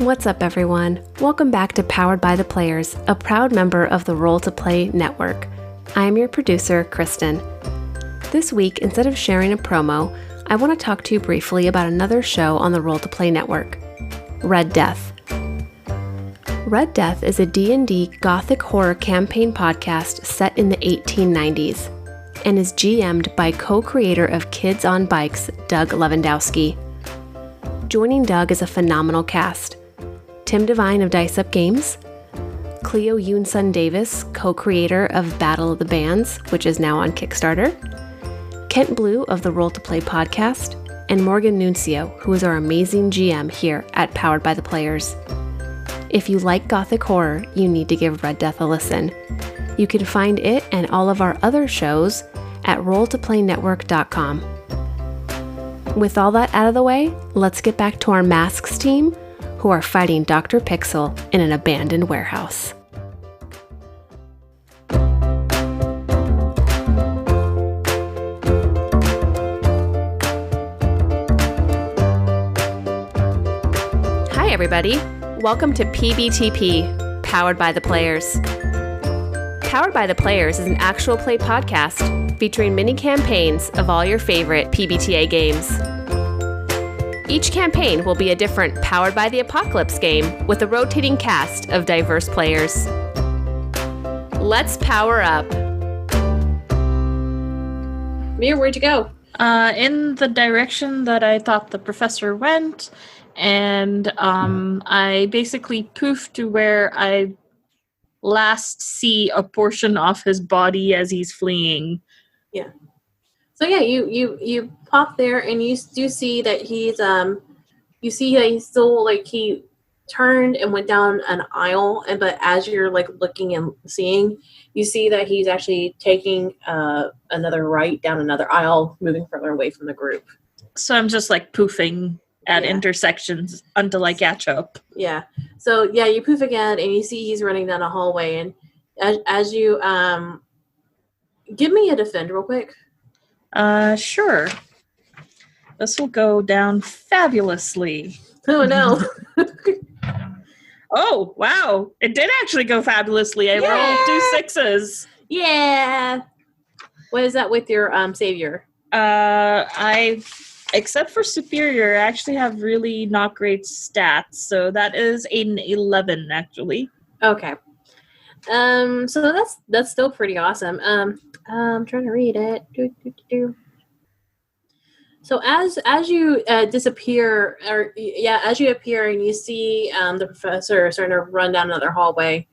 What's up, everyone? Welcome back to Powered by the Players, a proud member of the Roll to Play network. I am your producer, Kristin. This week, instead of sharing a promo, I want to talk to you briefly about another show on the Roll to Play network, Red Death. Red Death is a D&D gothic horror campaign podcast set in the 1890s and is GM'd by co-creator of Kids on Bikes, Doug Lewandowski. Joining Doug is a phenomenal cast. Tim Devine of Dice Up Games, Cleo Yoonsun Davis, co-creator of Battle of the Bands, which is now on Kickstarter, Kent Blue of the Roll to Play podcast, and Morgan Nuncio, who is our amazing GM here at Powered by the Players. If you like gothic horror, you need to give Red Death a listen. You can find it and all of our other shows at rolltoplaynetwork.com. With all that out of the way, let's get back to our Masks team, who are fighting Dr. Pixel in an abandoned warehouse. Hi, everybody. Welcome to PBTP, Powered by the Players. Powered by the Players is an actual play podcast featuring mini campaigns of all your favorite PBTA games. Each campaign will be a different Powered by the Apocalypse game with a rotating cast of diverse players. Let's power up. Mia, where'd you go? In the direction that I thought the professor went, and I basically poofed to where I last see a portion of his body as he's fleeing. Yeah. So yeah, you pop there and you do see that he's you see that he's still he turned and went down an aisle, but as you're looking and seeing, you see that he's actually taking another right down another aisle, moving further away from the group. So I'm just poofing at intersections until I catch up. Yeah. So yeah, you poof again and you see he's running down a hallway, and as you give me a defend real quick. Sure. This will go down fabulously. Oh, no. Oh, wow. It did actually go fabulously. I rolled 2 6s. Yeah. What is that with your savior? Except for superior, I actually have really not great stats. So that is an 11, actually. Okay. So that's still pretty awesome. I'm trying to read it. So as you disappear, as you appear and you see the professor starting to run down another hallway,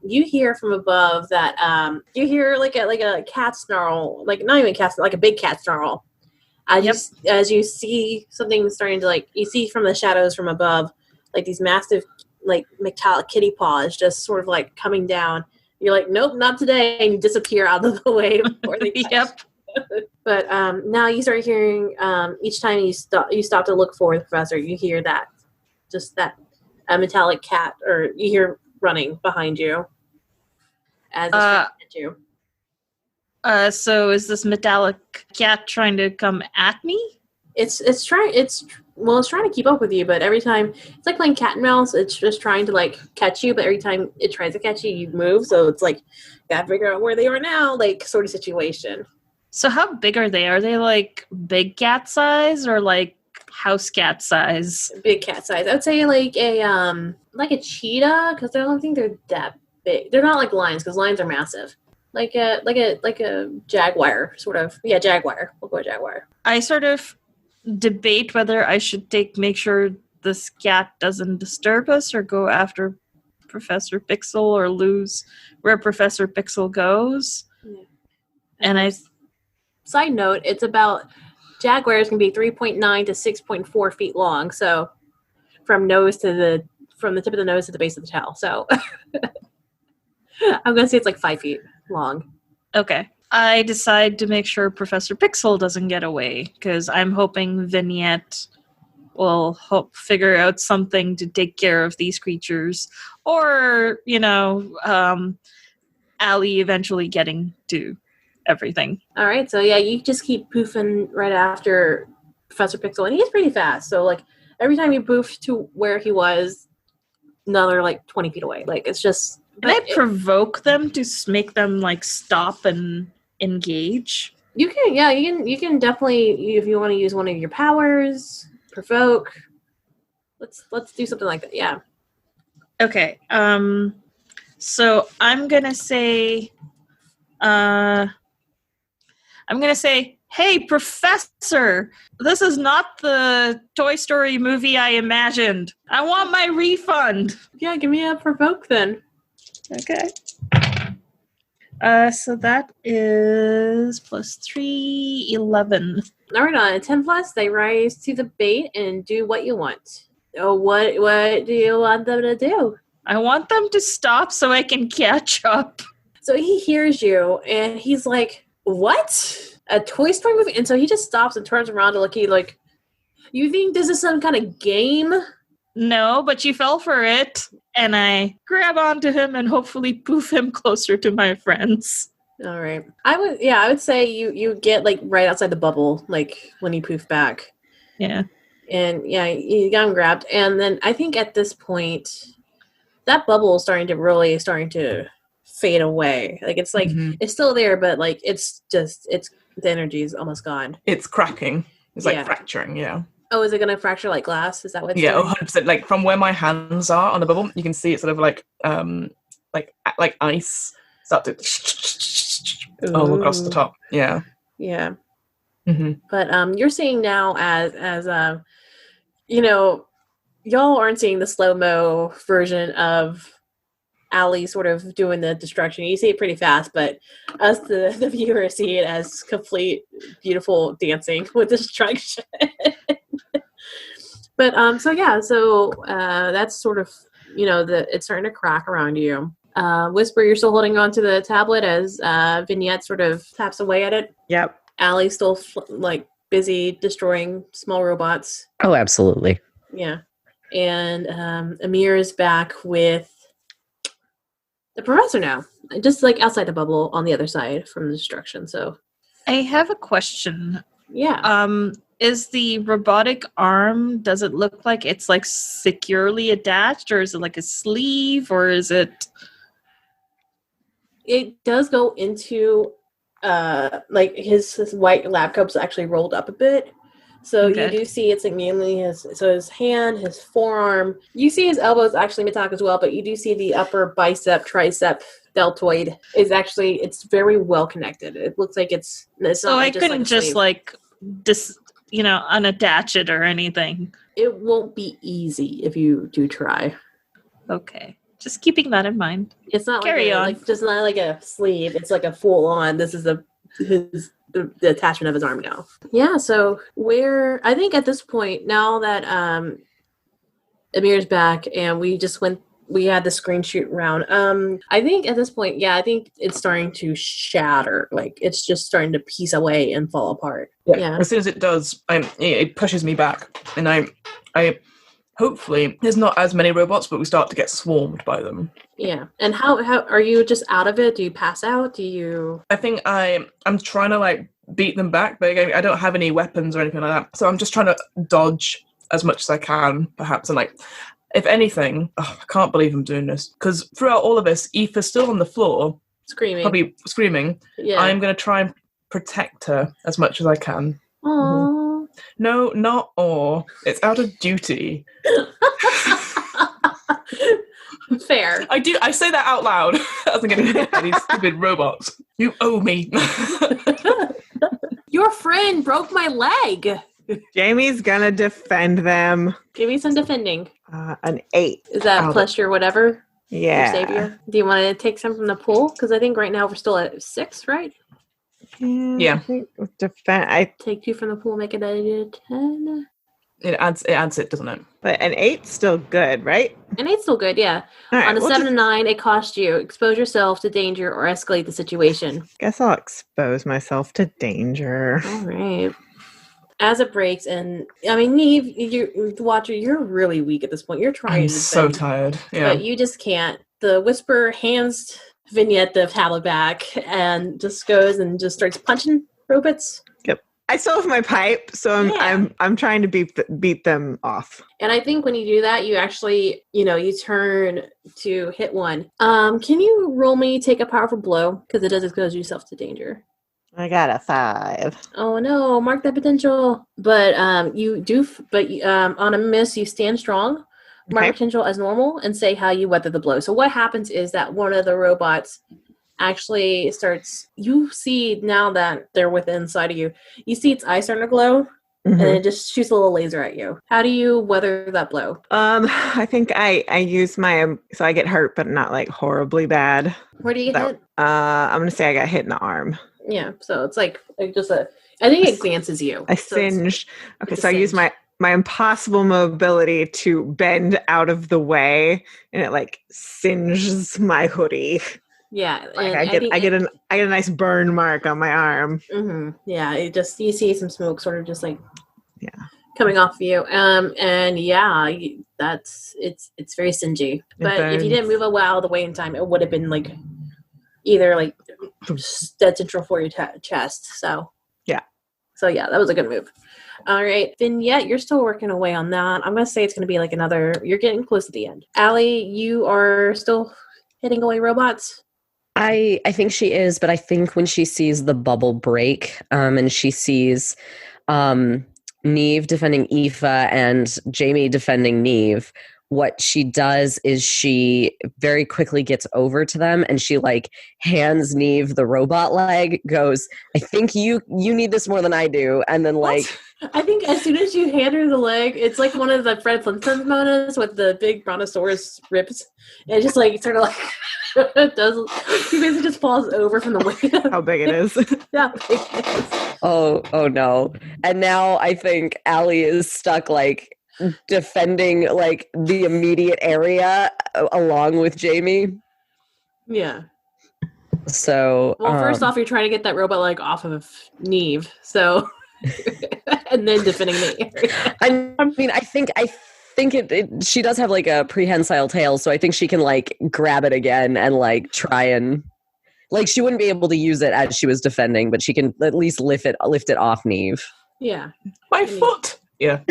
you hear from above that you hear a cat snarl, not even cat, a big cat snarl. As you see something starting to you see from the shadows from above, these massive metallic kitty paws just sort of coming down. You're nope, not today, and you disappear out of the way before they catch. Yep. But now you start hearing each time you stop to look for the professor, you hear that metallic cat, or you hear running behind you as it's trying to hit you. So is this metallic cat trying to come at me? It's trying to keep up with you, but every time it's like playing cat and mouse. It's just trying to catch you, but every time it tries to catch you, you move. So it's gotta figure out where they are now, sort of situation. So how big are they? Are they big cat size or house cat size? Big cat size. I would say a cheetah, because I don't think they're that big. They're not like lions, because lions are massive. Like a jaguar, sort of. Yeah, jaguar. We'll go jaguar. I sort of debate whether I should make sure this cat doesn't disturb us or go after Professor Pixel or lose where Professor Pixel goes. Yeah. And side note, it's about jaguars can be 3.9 to 6.4 feet long. So from the tip of the nose to the base of the tail. So I'm gonna say it's 5 feet long. Okay. I decide to make sure Professor Pixel doesn't get away, because I'm hoping Vignette will figure out something to take care of these creatures. Or, Allie eventually getting to everything. All right, so yeah, you just keep poofing right after Professor Pixel, and he's pretty fast. So every time you poof to where he was, another like 20 feet away. Like it's just. Can I provoke them to make them like stop and engage? You can, yeah, you can definitely, if you want to use one of your powers, provoke. Let's do something like that. Yeah. Okay. So I'm gonna say, hey, Professor, this is not the Toy Story movie I imagined. I want my refund. Yeah, give me a provoke then. Okay. So that is +3, 11. All right, on a 10 plus, they rise to the bait and do what you want. Oh, what do you want them to do? I want them to stop so I can catch up. So he hears you, and he's like, what? A Toy Story movie? And so he just stops and turns around to look at you like, you think this is some kind of game? No, but you fell for it. And I grab onto him and hopefully poof him closer to my friends. All right. I would say you get like right outside the bubble, like when you poof back. Yeah. And yeah, you got him grabbed. And then I think at this point, that bubble is starting to fade away. Like it's like it's still there, but like it's the energy is almost gone. It's cracking. It's like fracturing, yeah. Oh, is it going to fracture like glass? Is that what it's doing? 100%. Like from where my hands are on the bubble, you can see it's sort of like ice start to all across the top. Yeah. Yeah. Mm-hmm. But you're seeing now as y'all aren't seeing the slow-mo version of Allie sort of doing the destruction. You see it pretty fast, but us, the viewers, see it as complete, beautiful dancing with destruction. But so that's sort of it's starting to crack around you. Whisper, you're still holding on to the tablet as Vignette sort of taps away at it. Yep. Allie's still busy destroying small robots. Oh, absolutely. Yeah, and Amir is back with the professor now, just like outside the bubble on the other side from the destruction. So, I have a question. Yeah. Is the robotic arm, does it look like it's like securely attached, or is it like a sleeve, or is it? It does go into like his white lab coat's actually rolled up a bit. So you do see it's like mainly his hand, his forearm. You see his elbows actually metallic as well, but you do see the upper bicep, tricep, deltoid is actually, it's very well connected. It looks like it's so not I just couldn't like just like unattach it or anything. It won't be easy if you do try. Okay. Just keeping that in mind. It's not just not like a sleeve. It's like a full on. This is the attachment of his arm now. Yeah. So I think at this point now that Amir's back and we had the screen shoot round. I think at this point, I think it's starting to shatter. Like it's just starting to piece away and fall apart. Yeah. As soon as it does, it pushes me back, and I hopefully there's not as many robots, but we start to get swarmed by them. Yeah. And how are you just out of it? Do you pass out? I think I'm trying to like beat them back, but again, I don't have any weapons or anything like that. So I'm just trying to dodge as much as I can, perhaps, and like. If anything, I can't believe I'm doing this, because throughout all of this, Aoife's still on the floor. Screaming. Probably screaming. Yeah. I'm going to try and protect her as much as I can. Aww. Mm-hmm. No, not aw. It's out of duty. Fair. I say that out loud as I'm getting hit by these stupid robots. You owe me. Your friend broke my leg. Jamie's gonna defend them. Give me some defending. An 8. Is that plus your whatever? Yeah. Your savior? Do you want to take some from the pool? Because I think right now we're still at 6, right? Yeah. I think I take 2 from the pool, make it a 10. It adds it, doesn't it? But an 8's still good, right? An 8's still good, yeah. All right, on a 7 and 9, it costs you. Expose yourself to danger or escalate the situation. Guess I'll expose myself to danger. All right. As it breaks, and I mean, Neve, you're really weak at this point. You're trying I'm to so tired. Yeah. But you just can't. The Whisper hands Vignette the tablet back and just goes and just starts punching robots. Yep. I still have my pipe, so I'm trying to beat them off. And I think when you do that, you actually, you turn to hit one. Can you roll me take a powerful blow? Because it does expose yourself to danger. I got a 5. Oh no, mark that potential. But you do, on a miss, you stand strong, mark potential as normal, and say how you weather the blow. So what happens is that one of the robots actually starts, you see now that they're within inside of you, you see its eyes starting to glow, and it just shoots a little laser at you. How do you weather that blow? I think I use so I get hurt, but not like horribly bad. Where do you get hit? I'm going to say I got hit in the arm. Yeah, so it's like just I think it glances you. I singed. Okay, so I use my impossible mobility to bend out of the way, and it like singes my hoodie. Yeah, like I get a nice burn mark on my arm. Yeah, you see some smoke sort of just like coming off of you. And yeah, it's very singy. But if you didn't move out of the way in time, it would have been like either like dead central for your chest. So yeah, that was a good move. All right, Vignette, you're still working away on that. I'm gonna say it's gonna be like you're getting close to the end. Allie, you are still hitting away robots. I think she is, but I think when she sees the bubble break, and she sees Neve defending Aoife and Jamie defending Neve, what she does is she very quickly gets over to them and she like hands Neve the robot leg, goes, I think you need this more than I do. And then like... I think as soon as you hand her the leg, it's like one of the Fred Flintstones moments with the big brontosaurus ribs. And it just like sort of like it does. She basically just falls over from the weight. How big it is. Yeah. Big it is. Oh no. And now I think Allie is stuck like defending like the immediate area along with Jamie. Yeah. So first off, you're trying to get that robot leg off of Neve. So and then defending the area. I mean, I think she does have like a prehensile tail, so I think she can like grab it again and like try and like she wouldn't be able to use it as she was defending, but she can at least lift it off Neve. Yeah. My foot. Yeah.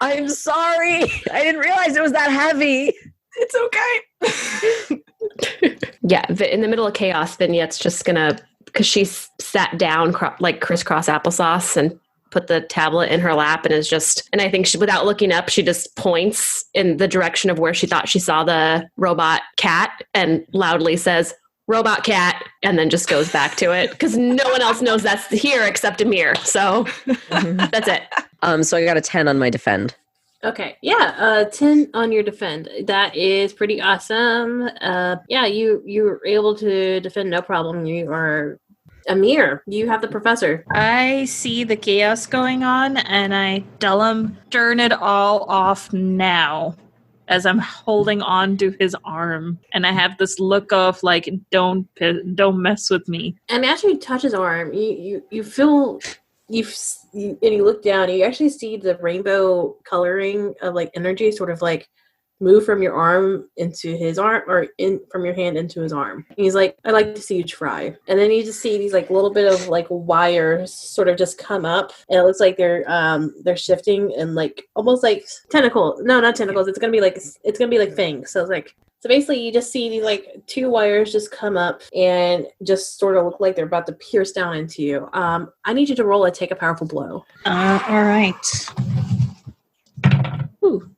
I'm sorry. I didn't realize it was that heavy. It's okay. Yeah, in the middle of chaos, Vignette's just gonna, because she's sat down like crisscross applesauce and put the tablet in her lap and and I think without looking up, she just points in the direction of where she thought she saw the robot cat and loudly says, robot cat, and then just goes back to it because no one else knows that's here except Amir. So that's it. So I got a 10 on my defend. Okay. Yeah. 10 on your defend. That is pretty awesome. Yeah, you were able to defend no problem. You are Amir. You have the professor. I see the chaos going on and I tell him, turn it all off now. As I'm holding on to his arm, and I have this look of like, don't mess with me. And as you touch his arm, you feel and you look down, and you actually see the rainbow coloring of like energy sort of like move from your arm into his arm, or from your hand into his arm. And he's like, I'd like to see you try. And then you just see these like little bit of like wires sort of just come up, and it looks like they're shifting and like almost like tentacle. No, not tentacles. It's gonna be like fangs. So it's like, so basically you just see these like two wires just come up and just sort of look like they're about to pierce down into you. I need you to roll take a powerful blow. All right. Ooh.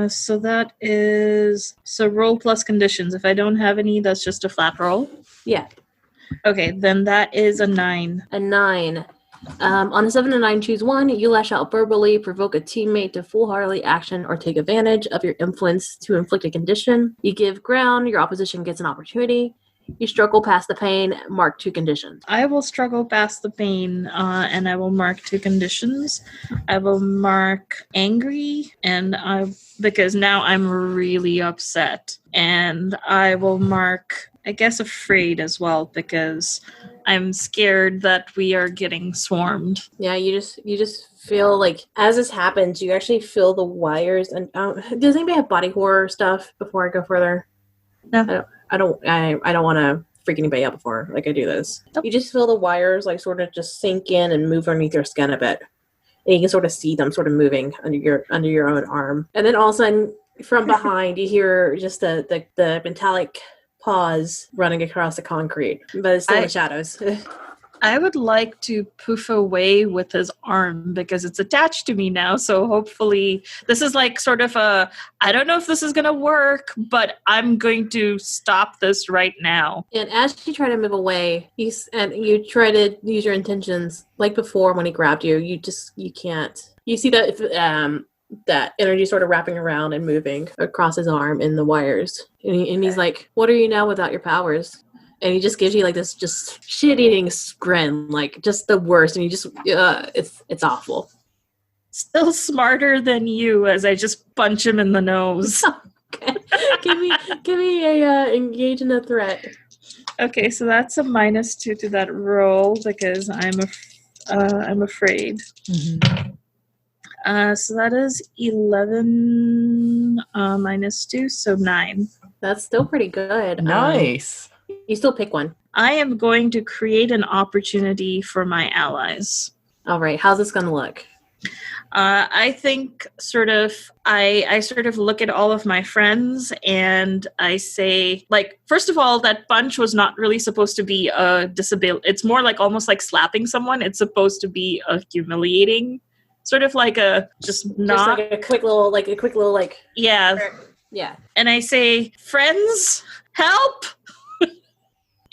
So that is roll plus conditions. If I don't have any, that's just a flat roll. Yeah. Okay, then that is a 9. A 9. On a 7 to 9, choose one. You lash out verbally, provoke a teammate to foolhardily action, or take advantage of your influence to inflict a condition. You give ground. Your opposition gets an opportunity. You struggle past the pain. Mark 2 conditions. I will struggle past the pain, and I will mark 2 conditions. I will mark angry, because now I'm really upset. And I will mark, I guess, afraid as well, because I'm scared that we are getting swarmed. Yeah, you just feel like as this happens, you actually feel the wires. And does anybody have body horror stuff before I go further? No. I don't want to freak anybody out before. Like I do this. You just feel the wires like sort of just sink in and move underneath your skin a bit. And you can sort of see them sort of moving under your own arm. And then all of a sudden, from behind, you hear just the metallic paws running across the concrete. But it's still in the shadows. I would like to poof away with his arm because it's attached to me now. So hopefully this is like sort of I don't know if this is going to work, but I'm going to stop this right now. And as you try to move away, you try to use your intentions like before when he grabbed you, you can't. You see that that energy sort of wrapping around and moving across his arm in the wires. And he's like, what are you now without your powers? And he just gives you like this just shit-eating grin, like just the worst. And you just, it's awful. Still smarter than you as I just punch him in the nose. Okay. give me a engage in a threat. Okay, so that's a -2 to that roll because I'm afraid. Mm-hmm. So that is 11 -2, so 9. That's still pretty good. Nice. You still pick one. I am going to create an opportunity for my allies. All right. How's this going to look? I think I sort of look at all of my friends and I say, like, first of all, that punch was not really supposed to be a disability. It's more like almost like slapping someone. It's supposed to be a humiliating, sort of like just like a quick little yeah. Yeah. And I say, friends, help.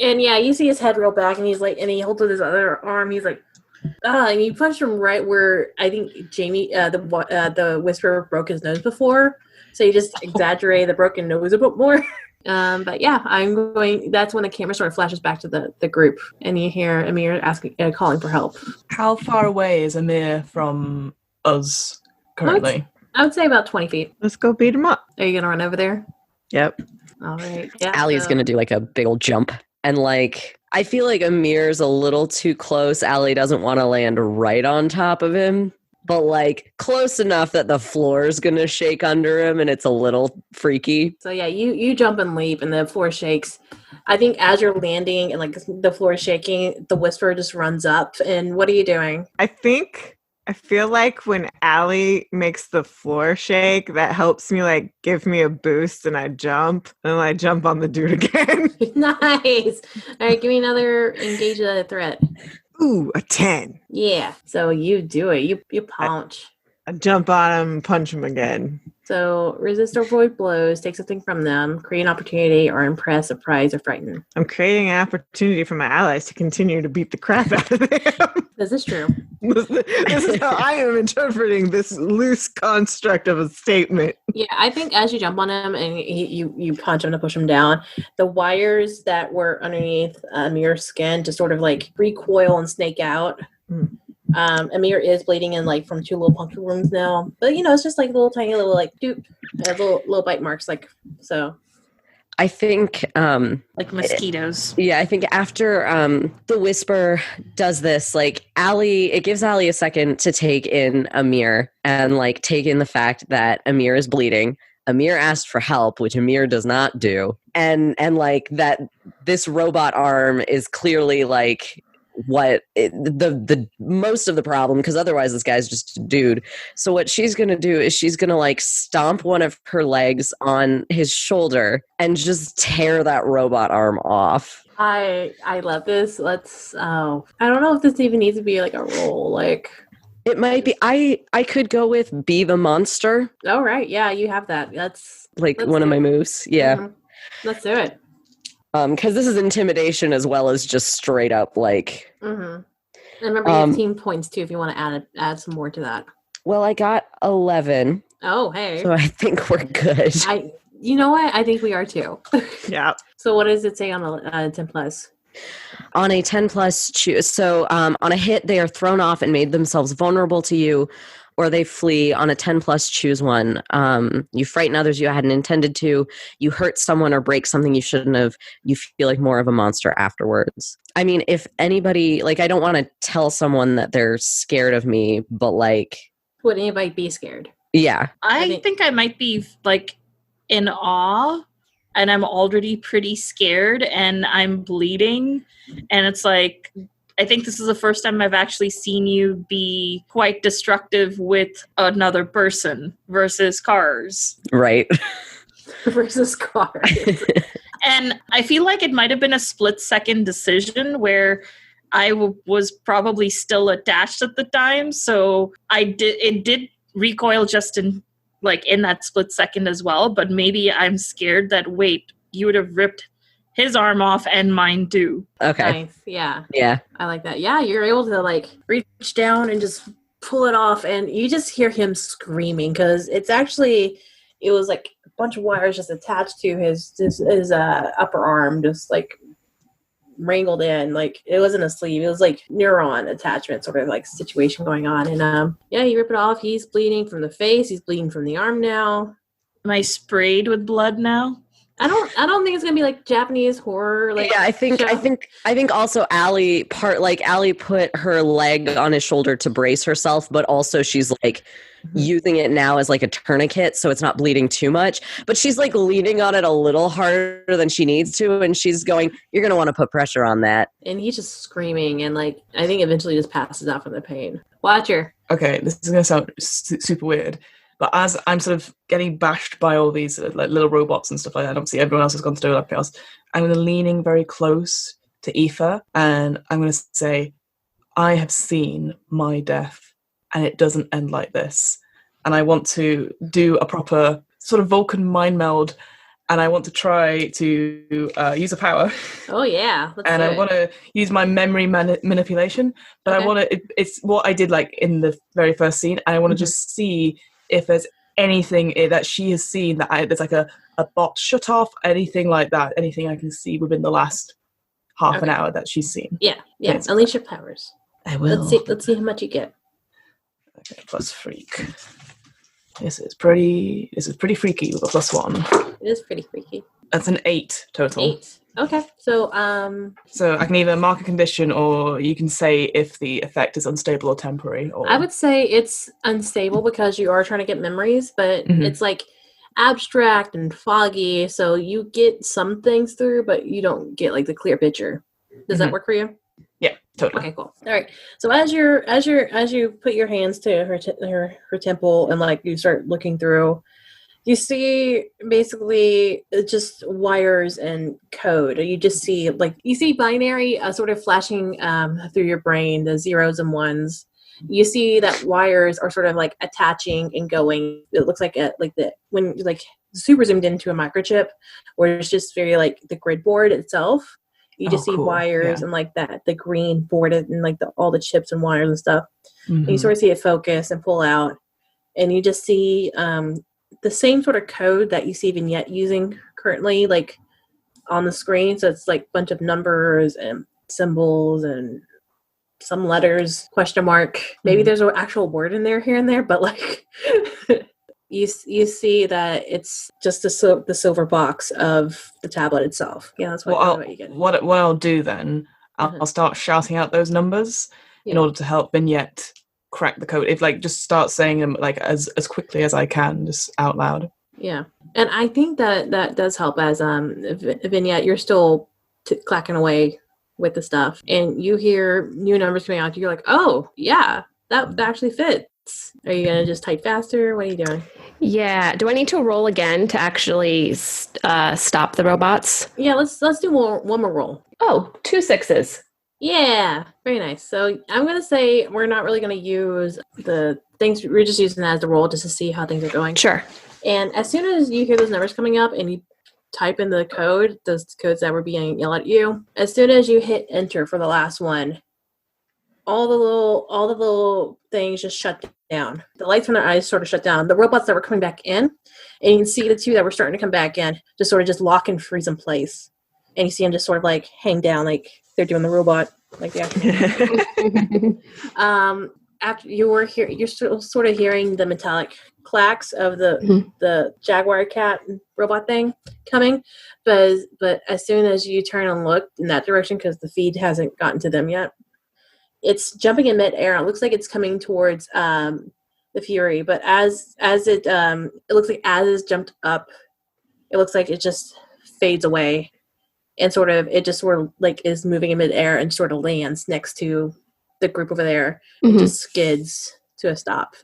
And yeah, you see his head roll back, and he's like, and he holds with his other arm. He's like, and you punch him right where I think Jamie, the Whisperer, broke his nose before. So you just exaggerate the broken nose a bit more. But yeah, that's when the camera sort of flashes back to the group, and you hear Amir asking, calling for help. How far away is Amir from us currently? I would say about 20 feet. Let's go beat him up. Are you going to run over there? Yep. All right. Yeah. Allie's going to do like a big old jump. And like, I feel like Amir's a little too close. Allie doesn't want to land right on top of him, but like close enough that the floor is going to shake under him and it's a little freaky. So yeah, you jump and leap and the floor shakes. I think as you're landing and like the floor is shaking, the Whisperer just runs up. And what are you doing? I feel like when Allie makes the floor shake, that helps me like give me a boost and I jump on the dude again. Nice. All right, give me another engage a threat. Ooh, a 10. Yeah. So you do it. You punch. I jump on him, punch him again. So resist or avoid blows, take something from them, create an opportunity, or impress, surprise, or frighten. I'm creating an opportunity for my allies to continue to beat the crap out of them. This is true. This is how I am interpreting this loose construct of a statement. Yeah, I think as you jump on him and you punch him to push him down, the wires that were underneath Amir's skin just sort of like recoil and snake out. Mm. Amir is bleeding in like from 2 little puncture wounds now, but it's just like little tiny little like doop, little bite marks, like so. I think like mosquitoes. I think after the Whisper does this, like it gives Allie a second to take in Amir and like take in the fact that Amir is bleeding. Amir asked for help, which Amir does not do, and like that this robot arm is clearly like the most of the problem, because otherwise this guy's just a dude. So what she's gonna do is she's gonna like stomp one of her legs on his shoulder and just tear that robot arm off. I love this. I don't know if this even needs to be like a roll. Like it might be. I could go with be the monster. Oh right, yeah, you have that. That's one of my moves. Yeah, let's do it. Because this is intimidation as well as just straight up like. Mm-hmm. And remember, you have team points too if you want to add some more to that. Well, I got 11. Oh, hey. So I think we're good. You know what? I think we are too. Yeah. So what does it say on a 10 plus? On a 10 plus choose. So on a hit, they are thrown off and made themselves vulnerable to you, or they flee. On a 10 plus, choose one. You frighten others you hadn't intended to. You hurt someone or break something you shouldn't have. You feel like more of a monster afterwards. I mean, if anybody, like, I don't want to tell someone that they're scared of me, but like... Would anybody be scared? Yeah. I think I might be like in awe. and I'm already pretty scared and I'm bleeding. And it's like, I think this is the first time I've actually seen you be quite destructive with another person versus cars. Right. Versus cars. And I feel like it might have been a split-second decision where I was probably still attached at the time. So it did recoil just in that split second as well. But maybe I'm scared that, wait, you would have ripped his arm off and mine too. Okay. Nice. Yeah. Yeah. I like that. Yeah, you're able to like reach down and just pull it off, and you just hear him screaming because it was like a bunch of wires just attached to his upper arm, just like wrangled in. Like it wasn't a sleeve, it was like neuron attachment sort of like situation going on. And you rip it off. He's bleeding from the face. He's bleeding from the arm now. Am I sprayed with blood now? I don't think it's gonna be like Japanese horror. Like yeah, I think also Allie put her leg on his shoulder to brace herself, but also she's like using it now as like a tourniquet, so it's not bleeding too much. But she's like leaning on it a little harder than she needs to, and she's going, "You're gonna want to put pressure on that." And he's just screaming, and like I think eventually just passes out from the pain. Watch her. Okay, this is gonna sound super weird. But as I'm sort of getting bashed by all these like little robots and stuff like that, obviously everyone else has gone to do everything else, I'm leaning very close to Aoife, and I'm going to say, I have seen my death, and it doesn't end like this. And I want to do a proper sort of Vulcan mind meld, and I want to try to use a power. Oh yeah, and I want to use my memory manipulation, but okay. I want to. It's what I did like in the very first scene, and I want to just see if there's anything that she has seen there's like a bot shut off, anything like that, anything I can see within the last half an hour that she's seen. Yeah. Unleash your powers. I will. Let's see how much you get. Okay, plus freak. This is pretty freaky with a +1. It is pretty freaky. That's an 8 total. 8. Okay. So I can either mark a condition, or you can say if the effect is unstable or temporary. Or... I would say it's unstable because you are trying to get memories, but it's like abstract and foggy, so you get some things through, but you don't get like the clear picture. Does that work for you? Yeah, totally. Okay, cool. All right. So as you put your hands to her temple and like you start looking through, you see basically just wires and code. You just see binary sort of flashing through your brain, the zeros and ones. You see that wires are sort of like attaching and going. It looks like when like super zoomed into a microchip, where it's just very like the grid board itself. You just see wires and like that, the green board and like all the chips and wires and stuff. And you sort of see it focus and pull out, and you just see the same sort of code that you see Vignette using currently, like on the screen. So it's like a bunch of numbers and symbols and some letters, question mark. Maybe there's an actual word in there here and there, but like you see that it's just the silver box of the tablet itself. Yeah, that's what you get. What I'll do then, I'll start shouting out those numbers in order to help Vignette crack the code. If like just start saying them like as quickly as I can, just out loud. Yeah, and I think that does help. As Vignette, you're still clacking away with the stuff, and you hear new numbers coming out. You're like, oh yeah, that actually fits. Are you gonna just type faster? What are you doing? Yeah. Do I need to roll again to actually stop the robots? Yeah, let's do one more roll. Oh, 2 6s. Yeah, very nice. So I'm going to say we're not really going to use the things. We're just using that as the roll just to see how things are going. Sure. And as soon as you hear those numbers coming up and you type in the code, those codes that were being yelled at you, as soon as you hit enter for the last one, all the little things just shut down. The lights from their eyes sort of shut down. The robots that were coming back in, and you can see the two that were starting to come back in, just sort of just lock and freeze in place. And you see them just sort of like hang down, like they're doing the robot, like the actual. After you're sort of hearing the metallic clacks of the Jaguar cat robot thing coming, but as soon as you turn and look in that direction, because the feed hasn't gotten to them yet, it's jumping in midair. It looks like it's coming towards the Fury, but as it looks like as it's jumped up, it looks like it just fades away, and it just sort of like is moving in midair and sort of lands next to the group over there. Mhm. It just skids to a stop.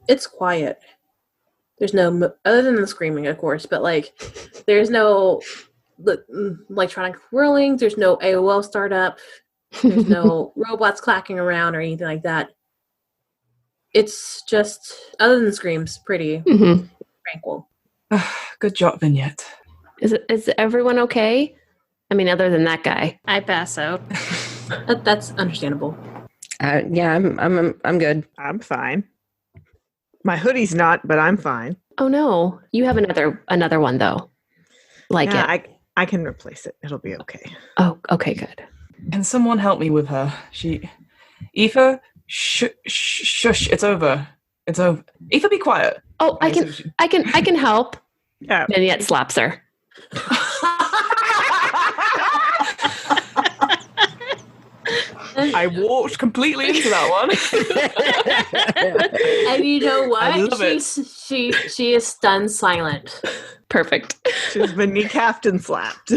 It's quiet. There's no other than the screaming, of course, but like there's no electronic whirling. There's no AOL startup. There's no robots clacking around or anything like that. It's just, other than the screams, pretty tranquil. Good job, Vignette. Is everyone okay? I mean, other than that guy. I pass out. That's understandable. Yeah, I'm good. I'm fine. My hoodie's not, but I'm fine. Oh no, you have another one though. Like Yeah, it. I can replace it. It'll be okay. Oh, okay, good. Can someone help me with her? Aoife, shush, it's over. It's over. Aoife, be quiet. Oh, I can help. Yeah. Vignette slaps her. I walked completely into that one. And you know what? I love it. She is stunned silent. Perfect. She's been kneecapped and slapped.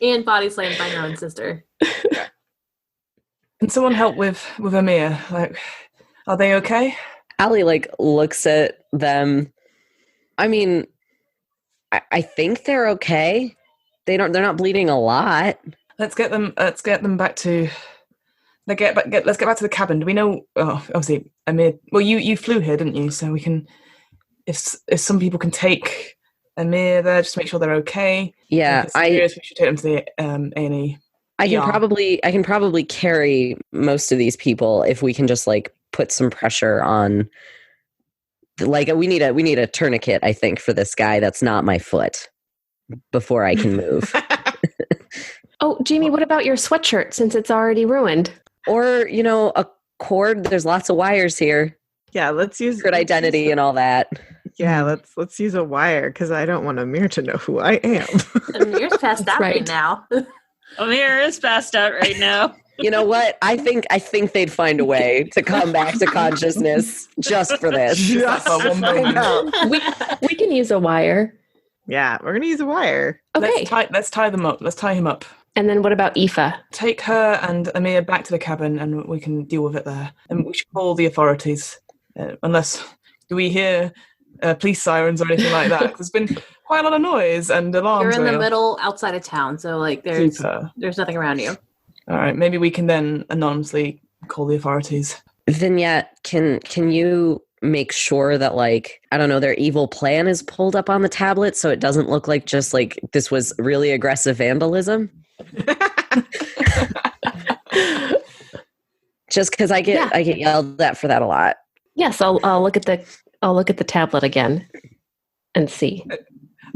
And body slammed by her own sister. Can someone help with Amir? Like, are they okay? Allie looks at them. I mean, I think they're okay. They're not bleeding a lot. Let's get them back to. Let's get back to the cabin. Do we know? Oh, obviously, Amir. Well, you flew here, didn't you? So we can. If some people can take Amir there, just make sure they're okay. Yeah, we should take them to the A&E. I can probably carry most of these people if we can just put some pressure on. We need a tourniquet, I think, for this guy that's not my foot before I can move. Oh, Jamie, what about your sweatshirt since it's already ruined? Or, a cord. There's lots of wires here. Yeah, let's use Good identity and all that. Yeah, let's use a wire because I don't want Amir to know who I am. Amir's passed out right right. now. Amir is passed out right now. You know what? I think they'd find a way to come back to consciousness just for this. Just for one moment. We can use a wire. Yeah, we're gonna use a wire. Okay. Let's tie them up. Let's tie him up. And then what about Aoife? Take her and Amir back to the cabin, and we can deal with it there. And we should call the authorities, unless do we hear police sirens or anything like that? There's been quite a lot of noise and alarms. You're in the going on. middle, outside of town, so there's nothing around you. All right, maybe we can then anonymously call the authorities. Vignette, can you make sure that I don't know, their evil plan is pulled up on the tablet so it doesn't look like just this was really aggressive vandalism? Just because I get yelled at for that a lot. Yes, I'll look at the tablet again and see.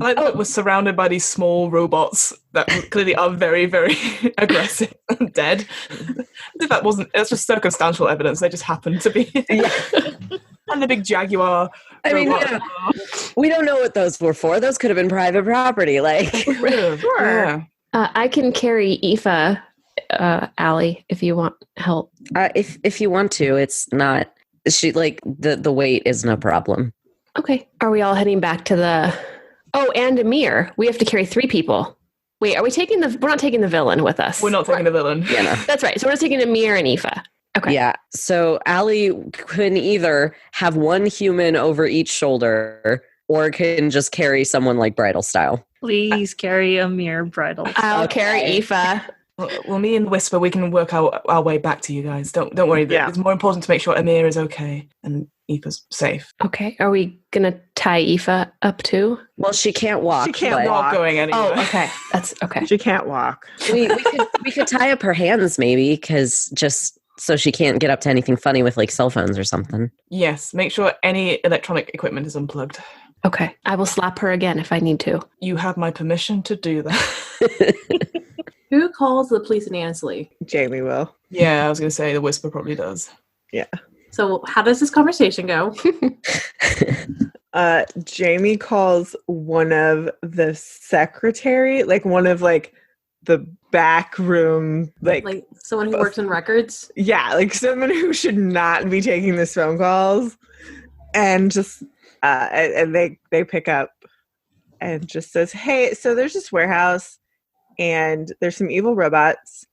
I like that we're surrounded by these small robots that clearly are very, very aggressive and dead. If that's just circumstantial evidence. They just happen to be. And the big Jaguar. I mean, we don't know what those were for. Those could have been private property. Sure. Yeah. I can carry Aoife, Allie, if you want help. If you want to, it's not. She the weight isn't a problem. Okay. Are we all heading back to the? Oh, and Amir. We have to carry 3 people. Wait, we're not taking the villain with us. We're not taking the villain. Yeah, no. That's right. So we're just taking Amir and Aoife. Okay. Yeah. So Allie can either have one human over each shoulder or can just carry someone bridal style. Please carry Amir bridal. I'll carry Aoife. Well, me and Whisper, we can work our way back to you guys. Don't worry. Yeah. It's more important to make sure Amir is okay and Aoife's safe. Okay. Are we going to tie Aoife up too? Well, she can't walk. She can't but walk. Not going anywhere. Oh, okay. That's okay. She can't walk. we could tie up her hands maybe because just so she can't get up to anything funny with cell phones or something. Yes, make sure any electronic equipment is unplugged. Okay. I will slap her again if I need to. You have my permission to do that. Who calls the police anonymously? Jamie will. Yeah, I was going to say the Whisper probably does. Yeah. So how does this conversation go? Jamie calls one of the secretary, one of the back room, Like someone who works in records? yeah, someone who should not be taking these phone calls, and just and they pick up, and just says, hey, so there's this warehouse and there's some evil robots,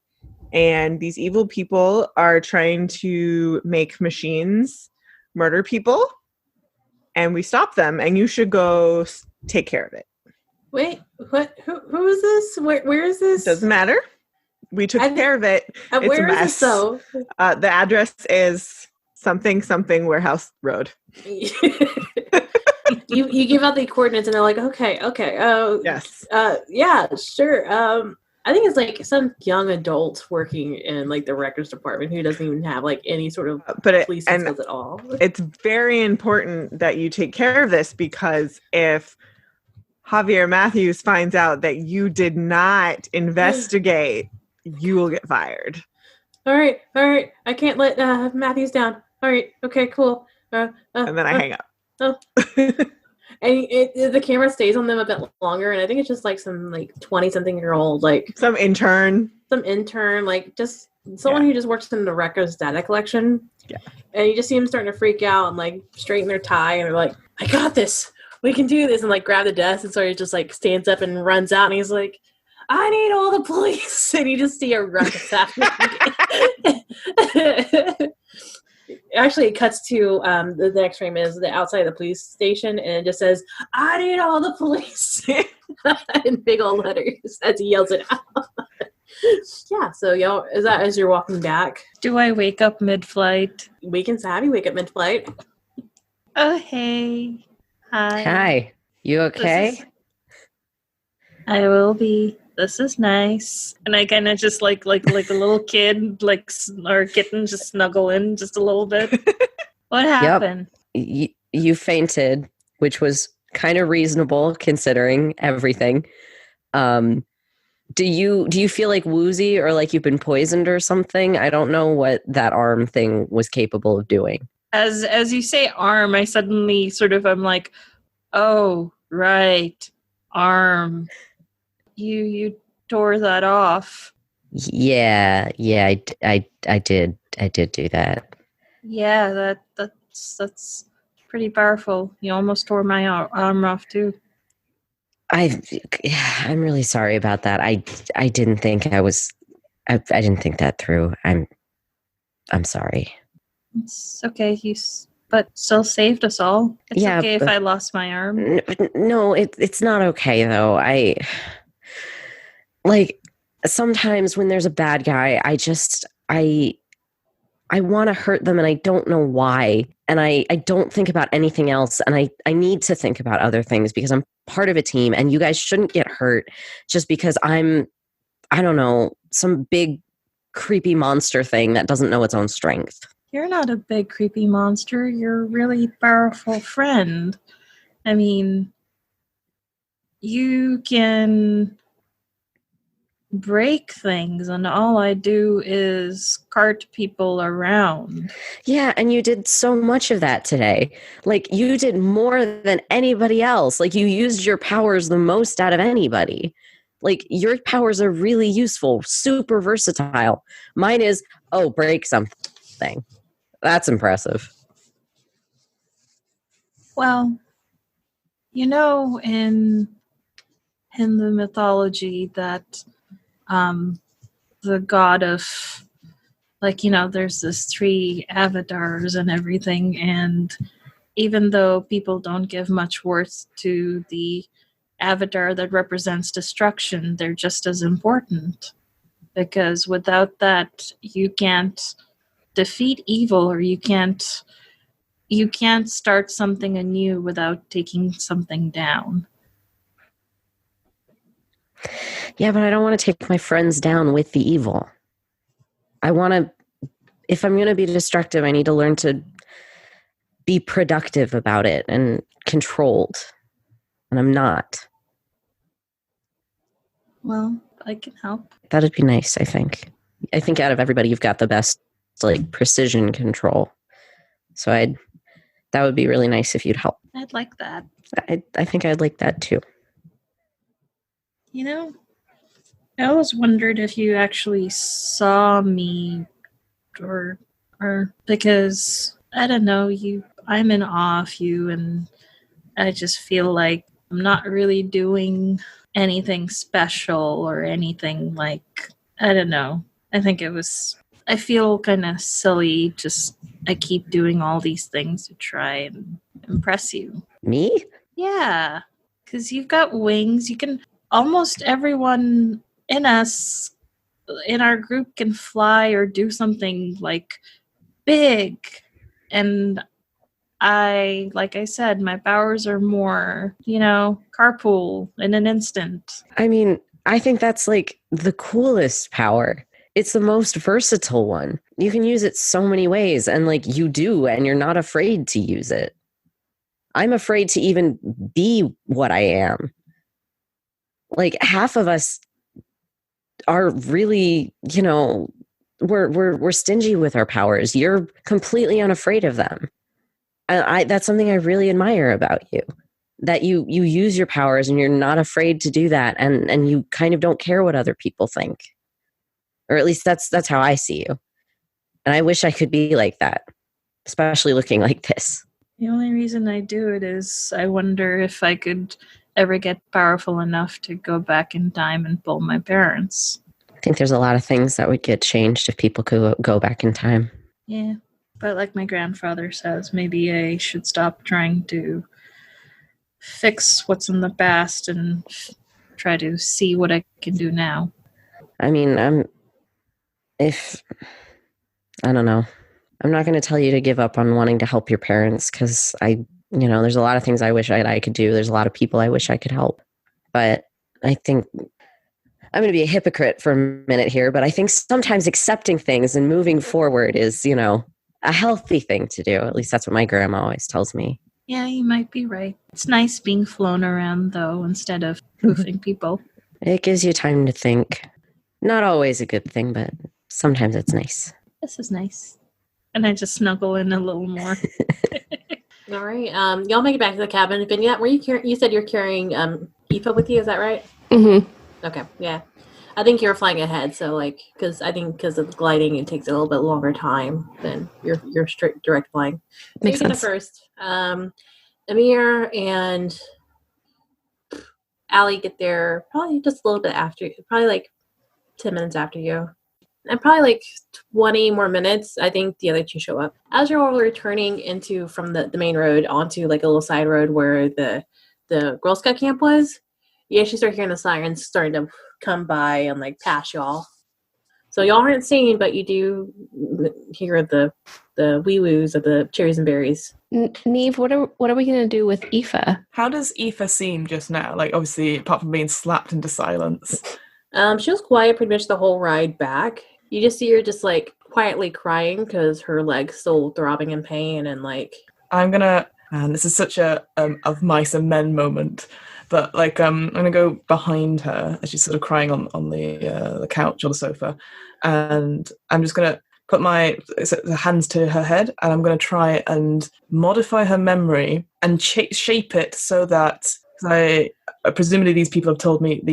and these evil people are trying to make machines murder people, and we stop them, and you should go take care of it. Wait, what? Who is this? Where is this? Doesn't matter. We took care of it. It's where a is mess. this though? The address is something Warehouse Road. you give out the coordinates and they're like, okay. Oh, yes. Yeah, sure. I think it's like some young adult working in like the records department who doesn't even have like any sort of police skills at all. It's very important that you take care of this, because if Javier Matthews finds out that you did not investigate, you will get fired. All right. I can't let Matthews down. All right. Okay, cool. And then I hang up. Oh. And the camera stays on them a bit longer, and I think it's just like some like 20-something-year-old, like some intern, like just someone who just works in the records data collection. Yeah. And you just see them starting to freak out and like straighten their tie, and they're like, "I got this. We can do this," and like grab the desk, and so he just like stands up and runs out, and he's like, "I need all the police," and you just see a ruckus happening. Actually, it cuts to the next frame is the outside of the police station, and it just says, "I need all the police," in big old letters as he yells it out. Yeah, so y'all, is that as you're walking back? Do I wake up mid-flight? We can have you wake up mid-flight. Oh, hey. Hi. You okay? I will be. This is nice. And I kind of just like a little kid, or kitten, just snuggle in just a little bit. What happened? Yep. You fainted, which was kind of reasonable considering everything. Do you feel like woozy or like you've been poisoned or something? I don't know what that arm thing was capable of doing. As you say arm, I suddenly I'm like, oh, right, arm. You tore that off. Yeah, I did do that. Yeah, that's pretty powerful. You almost tore my arm off too. I'm really sorry about that. I didn't think I didn't think that through. I'm sorry. It's okay. But still saved us all. It's okay if I lost my arm. No, it's not okay though. Sometimes when there's a bad guy, I want to hurt them and I don't know why. And I don't think about anything else. And I need to think about other things because I'm part of a team and you guys shouldn't get hurt just because I don't know, some big creepy monster thing that doesn't know its own strength. You're not a big creepy monster. You're a really powerful friend. I mean, you can break things and all I do is cart people around. Yeah, and you did so much of that today. Like, you did more than anybody else. Like, you used your powers the most out of anybody. Like, your powers are really useful, super versatile. Mine is, break something. That's impressive. Well, in the mythology that the god of, there's this 3 avatars and everything, and even though people don't give much worth to the avatar that represents destruction, they're just as important, because without that you can't defeat evil, or you can't start something anew without taking something down. Yeah, but I don't want to take my friends down with the evil. If I'm going to be destructive, I need to learn to be productive about it and controlled. And I'm not. Well, I can help. That'd be nice, I think. I think out of everybody, you've got the best, precision control. So that would be really nice if you'd help. I'd like that. I think I'd like that too. I always wondered if you actually saw me or because I don't know, I'm in awe of you, and I just feel like I'm not really doing anything special or anything like, I don't know. I feel kind of silly. Just, I keep doing all these things to try and impress you. Me? Yeah, because you've got wings. Almost everyone in our group can fly or do something like big. And like I said, my powers are more, carpool in an instant. I mean, I think that's like the coolest power. It's the most versatile one. You can use it so many ways, and like you do, and you're not afraid to use it. I'm afraid to even be what I am. Like half of us are really, we're stingy with our powers. You're completely unafraid of them. And that's something I really admire about you. That you use your powers and you're not afraid to do that, and you kind of don't care what other people think. Or at least that's how I see you. And I wish I could be like that, especially looking like this. The only reason I do it is I wonder if I could ever get powerful enough to go back in time and pull my parents. I think there's a lot of things that would get changed if people could go back in time. Yeah, but like my grandfather says, maybe I should stop trying to fix what's in the past and try to see what I can do now. I mean, I don't know. I'm not going to tell you to give up on wanting to help your parents, because there's a lot of things I wish I could do. There's a lot of people I wish I could help. But I think I'm going to be a hypocrite for a minute here, but I think sometimes accepting things and moving forward is, a healthy thing to do. At least that's what my grandma always tells me. Yeah, you might be right. It's nice being flown around, though, instead of poofing people. It gives you time to think. Not always a good thing, but sometimes it's nice. This is nice. And I just snuggle in a little more. All right. Y'all make it back to the cabin. Vignette, you said you're carrying Aoife with you, is that right? Mm-hmm. Okay, yeah. I think you're flying ahead, so because of the gliding, it takes a little bit longer time than your straight direct flying. Makes sense. First, Amir and Allie get there probably just a little bit after, probably like 10 minutes after you. And probably like 20 more minutes, I think the other two show up. As you're all returning from the main road onto like a little side road where the Girl Scout camp was, you actually start hearing the sirens starting to come by and like pass y'all. So y'all aren't singing, but you do hear the wee-woos of the cherries and berries. Neve, what are we going to do with Aoife? How does Aoife seem just now? Like, obviously, apart from being slapped into silence. She was quiet pretty much the whole ride back. You just see her just like quietly crying because her leg's still throbbing in pain and like. And this is such a of mice and men moment, but like I'm gonna go behind her as she's sort of crying on the couch or the sofa, and I'm just gonna put my hands to her head, and I'm gonna try and modify her memory and shape it so that presumably these people have told me,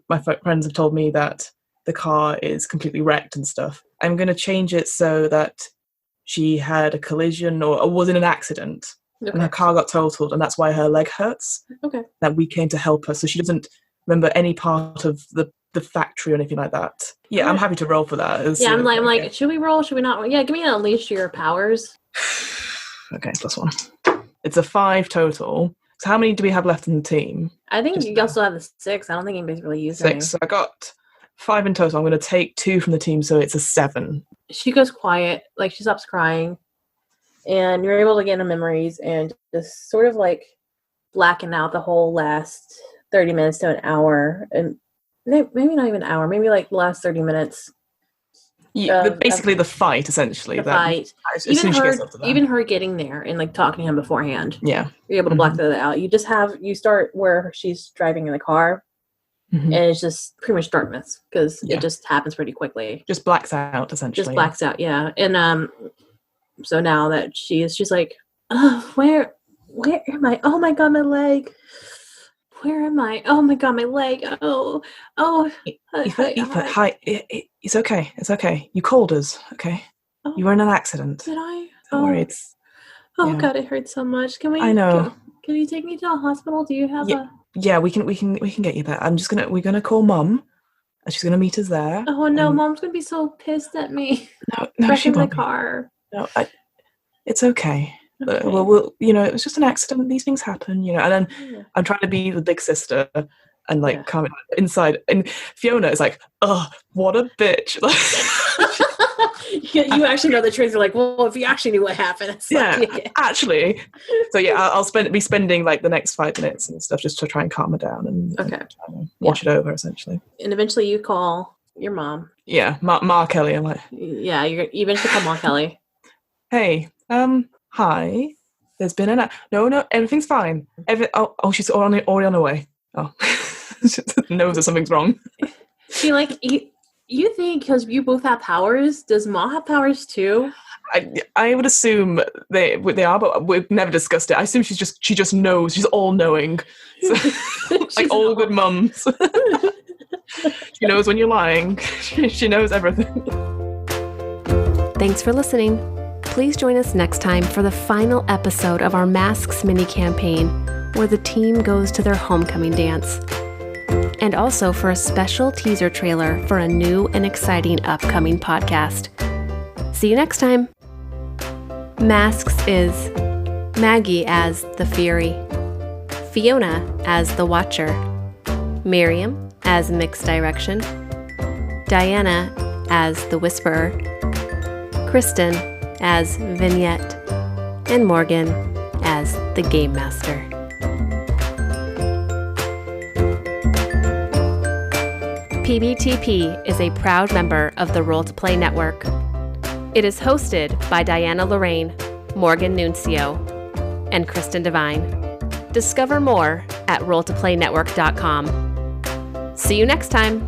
my friends have told me that the car is completely wrecked and stuff. I'm going to change it so that she had a collision or was in an accident, and her car got totaled, and that's why her leg hurts. Okay. That we came to help her, so she doesn't remember any part of the factory or anything like that. Yeah, I'm happy to roll for that. I'm like, should we roll? Should we not? Yeah, give me an unleash your powers. Okay, +1. It's a 5 total. So how many do we have left in the team? I think you also have the 6. I don't think anybody's really using 6. So I got 5 in total. I'm going to take 2 from the team, so it's a 7. She goes quiet, like she stops crying, and you're able to get her memories and just sort of like blacken out the whole last 30 minutes to an hour, and maybe not even an hour, maybe like the last 30 minutes. Basically the fight, essentially. The fight. Even her getting there and like talking to him beforehand. Yeah. You're able to block that out. You start where she's driving in the car, and it's just pretty much darkness because it just happens pretty quickly. Just blacks out, essentially. Just blacks out, yeah. And so now that she's like, oh, where am I? Oh my god, my leg. Where am I? Oh my god, my leg. Oh. Hi. It's okay. It's okay. You called us, okay? Oh, you were in an accident. Did I? Don't worry, God, it hurts so much. Can we? I know. Can you take me to a hospital? Do you have Yeah, we can get you there. We're gonna call Mum, and she's gonna meet us there. Oh no, Mom's gonna be so pissed at me. No, she in the won't be. car. No, it's okay. Okay. We'll it was just an accident. These things happen, And then I'm trying to be the big sister and calm it inside. And Fiona is like, "Oh, what a bitch!" You actually know the truth. You're like, well, if you actually knew what happened, it's actually. So I'll be spending the next 5 minutes and stuff just to try and calm her down and wash it over essentially. And eventually, you call your mom. Yeah, Ma Kelly. I'm like, yeah, you eventually call Ma Kelly. Hey, hi. There's been no, everything's fine. She's already on her way. Oh, she knows that something's wrong. She you think because you both have powers, does Ma have powers too? I would assume they are, but we've never discussed it. I assume she just knows. She's all knowing, so, all good mums. She knows when you're lying. She knows everything. Thanks for listening. Please join us next time for the final episode of our Masks mini campaign, where the team goes to their homecoming dance. And also for a special teaser trailer for a new and exciting upcoming podcast. See you next time. Masks is Maggie as the Fury, Fiona as the Watcher, Miriam as Mixed Direction, Diana as the Whisperer, Kristin as Vignette, and Morgan as the Game Master. PBTP is a proud member of the Roll to Play Network. It is hosted by Diana Lorraine, Morgan Nuncio, and Kristin Devine. Discover more at rolltoplaynetwork.com. See you next time.